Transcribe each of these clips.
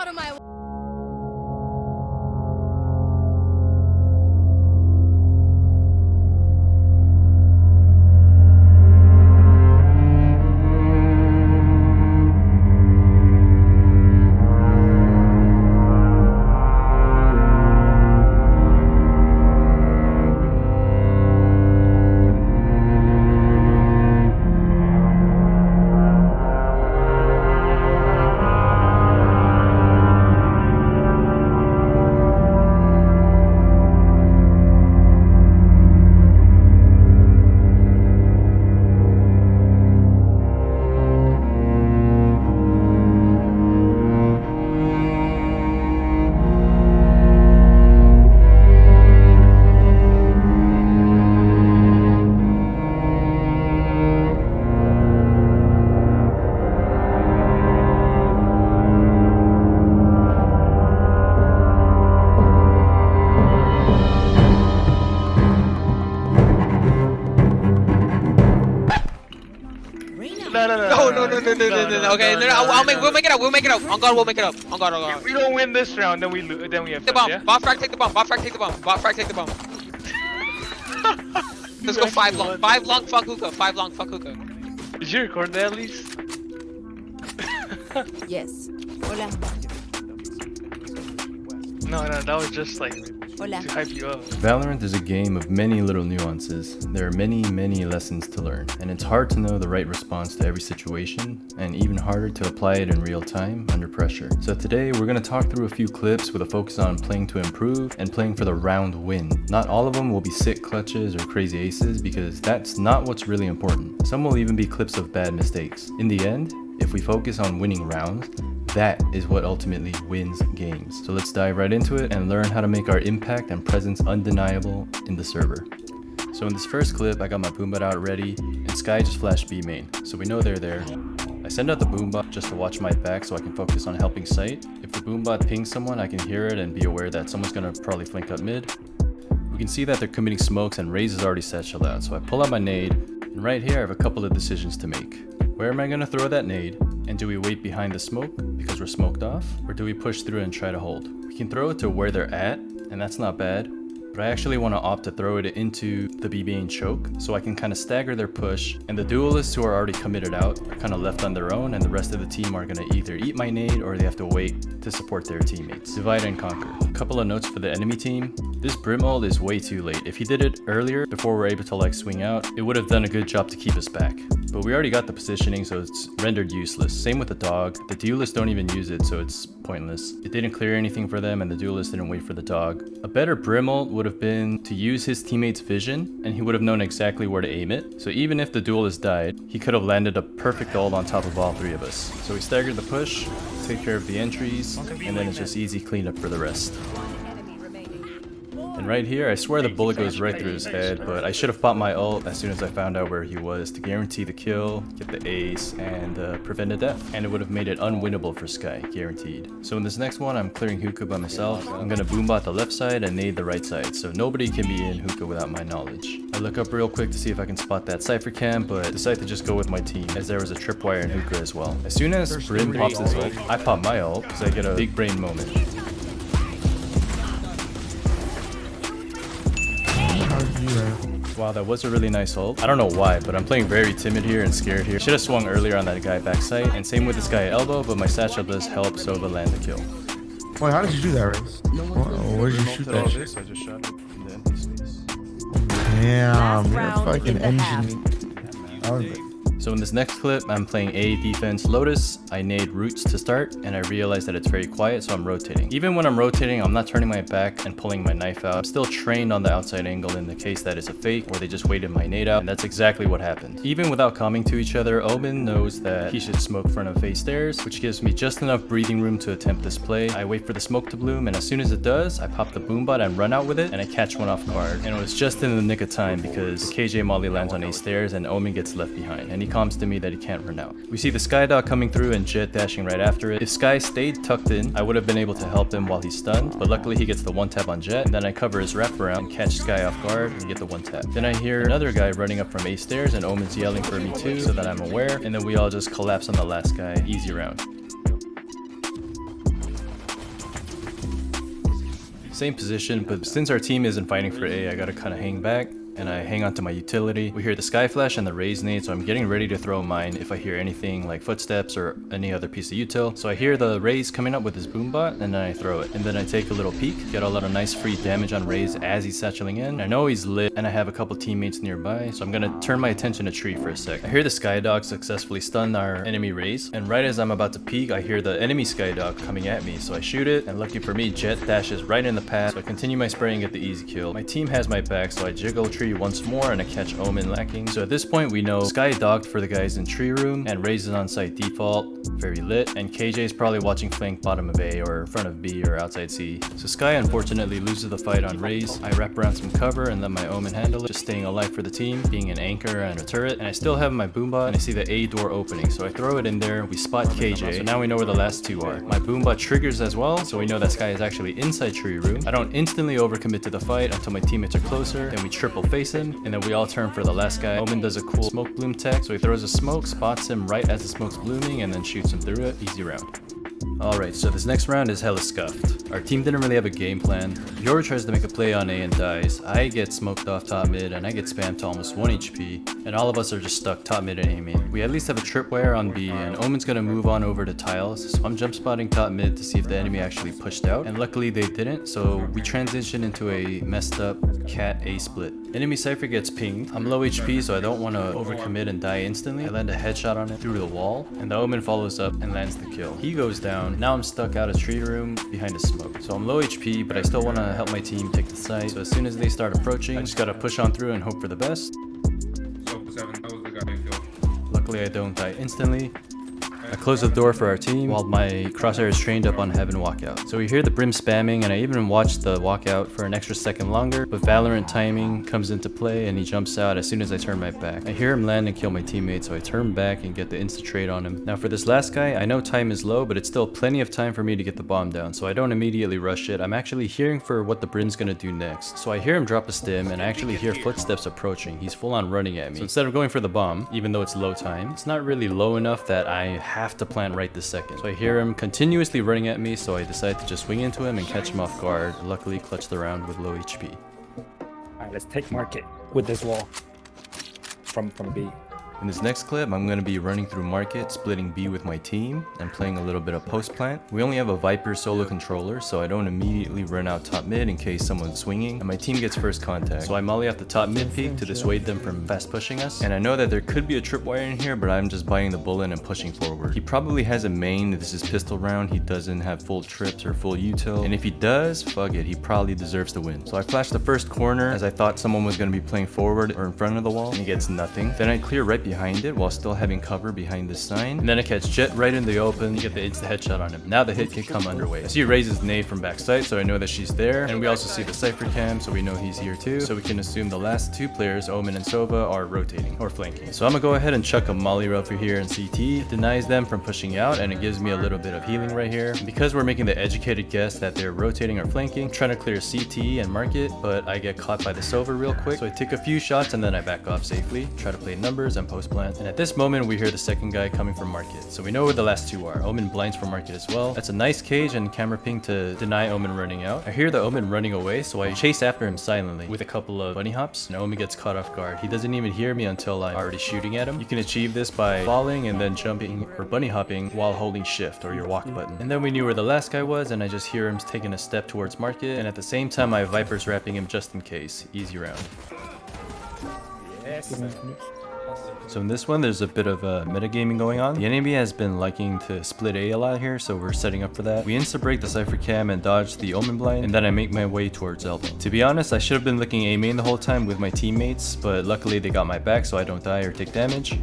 of my way. No. Okay, we'll make it up. We'll make it up. On God, we'll make it up. On God, on God. If we don't win this round, then we lose. Then we have The bomb. yeah? Bot frag, take the bomb. Bot frag, take the bomb. Bot frag, take the bomb. Let's go 5 long. 5 long, fuck hookah. 5 long, fuck hookah. Did you record that at least? Yes. Hola. No, that was just like Hola. to hype you up. Valorant is a game of many little nuances. There are many lessons to learn, and it's hard to know the right response to every situation, and even harder to apply it in real time under pressure. So today we're going to talk through a few clips with a focus on playing to improve and playing for the round win. Not all of them will be sick clutches or crazy aces, because that's not what's really important. Some will even be clips of bad mistakes. In the end, if we focus on winning rounds, that is what ultimately wins games. So let's dive right into it and learn how to make our impact and presence undeniable in the server. So in this first clip, I got my boombot out ready, and Sky just flashed B main, so we know they're there. I send out the boombot just to watch my back so I can focus on helping sight. If the boombot pings someone, I can hear it and be aware that someone's gonna probably flank up mid. We can see that they're committing smokes and Raze is already satchelled out, so I pull out my nade, and right here I have a couple of decisions to make. Where am I gonna throw that nade? And do we wait behind the smoke because we're smoked off? Or do we push through and try to hold? We can throw it to where they're at, and that's not bad. But I actually want to opt to throw it into the B main choke, so I can kind of stagger their push, and the duelists who are already committed out are kind of left on their own, and the rest of the team are going to either eat my nade or they have to wait to support their teammates. Divide and conquer. A couple of notes for the enemy team. This Brim ult is way too late. If he did it earlier, before we're able to like swing out, it would have done a good job to keep us back. But we already got the positioning, so it's rendered useless. Same with the dog. The duelists don't even use it, so it's pointless. It didn't clear anything for them, and the duelist didn't wait for the dog. A better Brim ult would have been to use his teammate's vision, and he would have known exactly where to aim it. So even if the duelist died, he could have landed a perfect ult on top of all three of us. So we staggered the push, take care of the entries, and then it's just easy cleanup for the rest. And right here, I swear the bullet goes right through his head, but I should have popped my ult as soon as I found out where he was to guarantee the kill, get the ace, and prevent a death. And it would have made it unwinnable for Sky, guaranteed. So in this next one, I'm clearing hookah by myself. I'm gonna boombot the left side and nade the right side, so nobody can be in hookah without my knowledge. I look up real quick to see if I can spot that cypher cam, but decide to just go with my team, as there was a tripwire in hookah as well. As soon as Brim pops his ult, I pop my ult, because I get a big brain moment. Wow, that was a really nice ult. I don't know why, but I'm playing very timid here and scared here. Should have swung earlier on that guy backside, and same with this guy at elbow, but my satchel does help Sova land the kill. Wait, how did you do that, Raze? Where did you shoot that shit? I just shot it in the empty space. Damn, you're a fucking engine. So in this next clip, I'm playing A defense Lotus. I nade roots to start, and I realize that it's very quiet, so I'm rotating. Even when I'm rotating, I'm not turning my back and pulling my knife out. I'm still trained on the outside angle in the case that it's a fake, or they just waited my nade out, and that's exactly what happened. Even without coming to each other, Omen knows that he should smoke front of face stairs, which gives me just enough breathing room to attempt this play. I wait for the smoke to bloom, and as soon as it does, I pop the boombot and run out with it, and I catch one off guard. And it was just in the nick of time, because the KJ Molly lands on A stairs, and Omen gets left behind, and he comes to me that he can't run out. We see the Sky Dog coming through and Jet dashing right after it. If Sky stayed tucked in, I would have been able to help him while he's stunned, but luckily he gets the one tap on Jet, and then I cover his wraparound and catch Sky off guard and get the one tap. Then I hear another guy running up from A stairs, and Omen's yelling for me too, so that I'm aware, and then we all just collapse on the last guy. Easy round. Same position, but since our team isn't fighting for A, I gotta kind of hang back. And I hang on to my utility. We hear the sky flash and the raise nade, so I'm getting ready to throw mine if I hear anything like footsteps or any other piece of util. So I hear the raise coming up with his boombot, and then I throw it. And then I take a little peek, get a lot of nice free damage on raise as he's satcheling in. I know he's lit, and I have a couple teammates nearby, so I'm gonna turn my attention to tree for a sec. I hear the skydog successfully stun our enemy raise, and right as I'm about to peek, I hear the enemy skydog coming at me. So I shoot it, and lucky for me, Jet dashes right in the path. So I continue my spray and get the easy kill. My team has my back, so I jiggle tree once more and I catch Omen lacking. So at this point we know Sky dogged for the guys in tree room and Raze is on site default, very lit, and KJ is probably watching flank bottom of A or front of B or outside C. So Sky unfortunately loses the fight on Raze. I wrap around some cover and let my Omen handle it, just staying alive for the team, being an anchor and a turret, and I still have my boombot and I see the A door opening, so I throw it in there. We spot KJ, so now we know where the last two are. My boombot triggers as well, so we know that Sky is actually inside tree room. I don't instantly overcommit to the fight until my teammates are closer, then we triple face him, and then we all turn for the last guy. Omen does a cool smoke bloom tech, so he throws a smoke, spots him right as the smoke's blooming, and then shoots him through it. Easy round. Alright, so this next round is hella scuffed. Our team didn't really have a game plan. Yoru tries to make a play on A and dies. I get smoked off top mid and I get spammed to almost 1 HP. And all of us are just stuck top mid and A main. We at least have a tripwire on B and Omen's gonna move on over to tiles. So I'm jump spotting top mid to see if the enemy actually pushed out. And luckily they didn't, so we transition into a messed up cat A split. Enemy Cypher gets pinged. I'm low HP, so I don't want to overcommit and die instantly. I land a headshot on it through the wall, and the Omen follows up and lands the kill. He goes down. Now I'm stuck out of tree room behind a smoke. So I'm low HP, but I still want to help my team take the site. So as soon as they start approaching, I just gotta push on through and hope for the best. Luckily I don't die instantly. I close the door for our team while my crosshair is trained up on Heaven walkout. So we hear the Brim spamming and I even watched the walkout for an extra second longer, but Valorant timing comes into play and he jumps out as soon as I turn my back. I hear him land and kill my teammate, so I turn back and get the insta trade on him. Now for this last guy, I know time is low, but it's still plenty of time for me to get the bomb down, so I don't immediately rush it. I'm actually hearing for what the Brim's gonna do next. So I hear him drop a stim and I actually hear footsteps approaching. He's full on running at me. So instead of going for the bomb, even though it's low time, it's not really low enough that I have to plant right this second. So I hear him continuously running at me, so I decide to just swing into him and catch him off guard. Luckily clutch the round with low HP. Alright, let's take market with this wall from B. In this next clip, I'm going to be running through market, splitting B with my team, and playing a little bit of post plant. We only have a Viper solo controller, so I don't immediately run out top mid in case someone's swinging, and my team gets first contact. So I molly off the top mid peak to dissuade them from fast pushing us, and I know that there could be a tripwire in here, but I'm just biting the bullet and pushing forward. He probably has a main. This is pistol round. He doesn't have full trips or full util, and if he does, fuck it, he probably deserves to win. So I flashed the first corner as I thought someone was going to be playing forward or in front of the wall, and he gets nothing. Then I clear right behind it while still having cover behind this sign, and then I catch Jet right in the open. You get the insta headshot on him. Now the hit can come underway. I see Raze's nade from backside, so I know that she's there, and we also see the Cypher cam, so we know he's here too, so we can assume the last two players, Omen and Sova, are rotating or flanking. So I'm gonna go ahead and chuck a molly over here in CT. It denies them from pushing out, and it gives me a little bit of healing right here. Because we're making the educated guess that they're rotating or flanking, I'm trying to clear CT and market, but I get caught by the Sova real quick, so I take a few shots and then I back off safely, try to play numbers and post plant. And at this moment we hear the second guy coming from market, so we know where the last two are. Omen blinds from market as well. That's a nice cage and camera ping to deny Omen running out. I hear the Omen running away, so I chase after him silently with a couple of bunny hops, and Omen gets caught off guard. He doesn't even hear me until I'm already shooting at him. You can achieve this by falling and then jumping or bunny hopping while holding shift or your walk button. And then we knew where the last guy was, and I just hear him taking a step towards market, and at the same time my Viper's wrapping him just in case. Easy round. Yes. So in this one, there's a bit of metagaming going on. The enemy has been liking to split A a lot here, so we're setting up for that. We insta-break the Cypher cam and dodge the Omen blind, and then I make my way towards elbow. To be honest, I should have been looking A main the whole time with my teammates, but luckily they got my back so I don't die or take damage.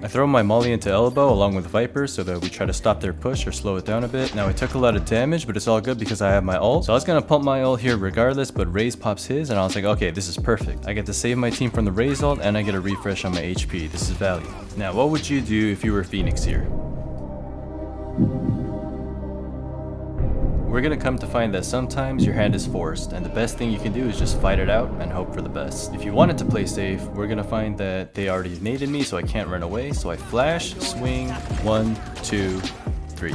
I throw my molly into elbow along with Viper so that we try to stop their push or slow it down a bit. Now I took a lot of damage, but it's all good because I have my ult. So I was gonna pump my ult here regardless, but Raze pops his, and I was like, okay, this is perfect. I get to save my team from the Raze ult, and I get a refresh on my HP. This is value. Now, what would you do if you were Phoenix here? We're gonna come to find that sometimes your hand is forced, and the best thing you can do is just fight it out and hope for the best. If you wanted to play safe, we're gonna find that they already naded me, so I can't run away, so I flash, swing, 1, 2, 3.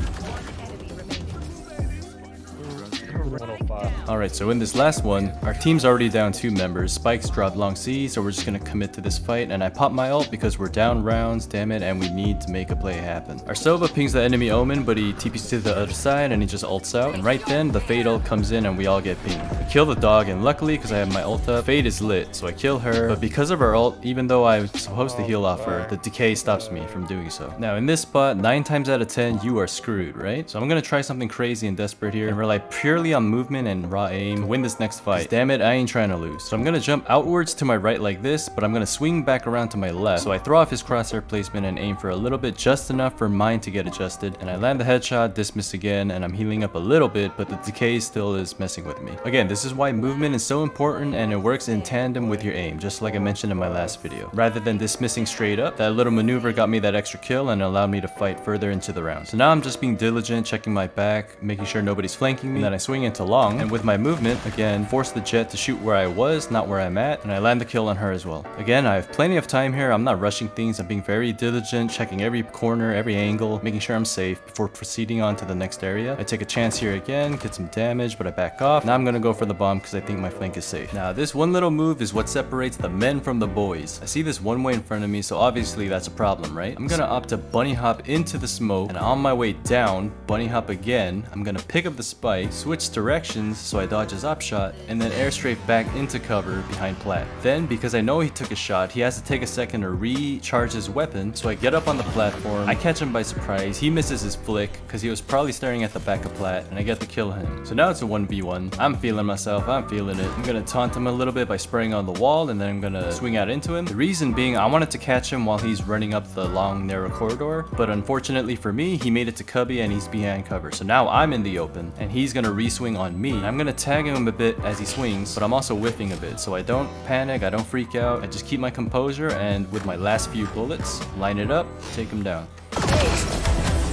Alright, so in this last one, our team's already down 2 members. Spikes dropped long C, so we're just gonna commit to this fight, and I pop my ult because we're down rounds, damn it, and we need to make a play happen. Our Sova pings the enemy Omen, but he TPs to the other side and he just ults out, and right then the Fade ult comes in and we all get pinged. I kill the dog, and luckily, because I have my ult up, Fade is lit, so I kill her, but because of her ult, even though I'm supposed to heal off her, the decay stops me from doing so. Now in this spot, 9 times out of 10, you are screwed, right? So I'm gonna try something crazy and desperate here, and rely purely on movement and raw aim to win this next fight. Damn it, I ain't trying to lose. So I'm gonna jump outwards to my right like this, but I'm gonna swing back around to my left. So I throw off his crosshair placement and aim for a little bit, just enough for mine to get adjusted, and I land the headshot, dismiss again, and I'm healing up a little bit, but the decay still is messing with me. Again, this is why movement is so important, and it works in tandem with your aim, just like I mentioned in my last video. Rather than dismissing straight up, that little maneuver got me that extra kill and allowed me to fight further into the round. So now I'm just being diligent, checking my back, making sure nobody's flanking me, and then I swing into long, and with my movement, again, force the jet to shoot where I was, not where I'm at, and I land the kill on her as well. Again, I have plenty of time here, I'm not rushing things, I'm being very diligent, checking every corner, every angle, making sure I'm safe before proceeding on to the next area. I take a chance here again, get some damage, but I back off. Now I'm gonna go for the bomb because I think my flank is safe. Now this one little move is what separates the men from the boys. I see this one way in front of me, so obviously that's a problem, right? I'm gonna opt to bunny hop into the smoke, and on my way down, bunny hop again. I'm gonna pick up the spike, switch directions so I dodge his op shot, and then air strafe back into cover behind Plat. Then, because I know he took a shot, he has to take a second to recharge his weapon, so I get up on the platform, I catch him by surprise, he misses his flick, because he was probably staring at the back of Plat, and I get to kill him. So now it's a 1v1, I'm feeling myself, I'm feeling it. I'm gonna taunt him a little bit by spraying on the wall, and then I'm gonna swing out into him. The reason being, I wanted to catch him while he's running up the long, narrow corridor, but unfortunately for me, he made it to Cubby and he's behind cover. So now I'm in the open, and he's gonna re-swing on me. I'm gonna tag him a bit as he swings, but I'm also whiffing a bit, so I don't panic, I don't freak out, I just keep my composure, and with my last few bullets, line it up, take him down.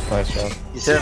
Nice job. You said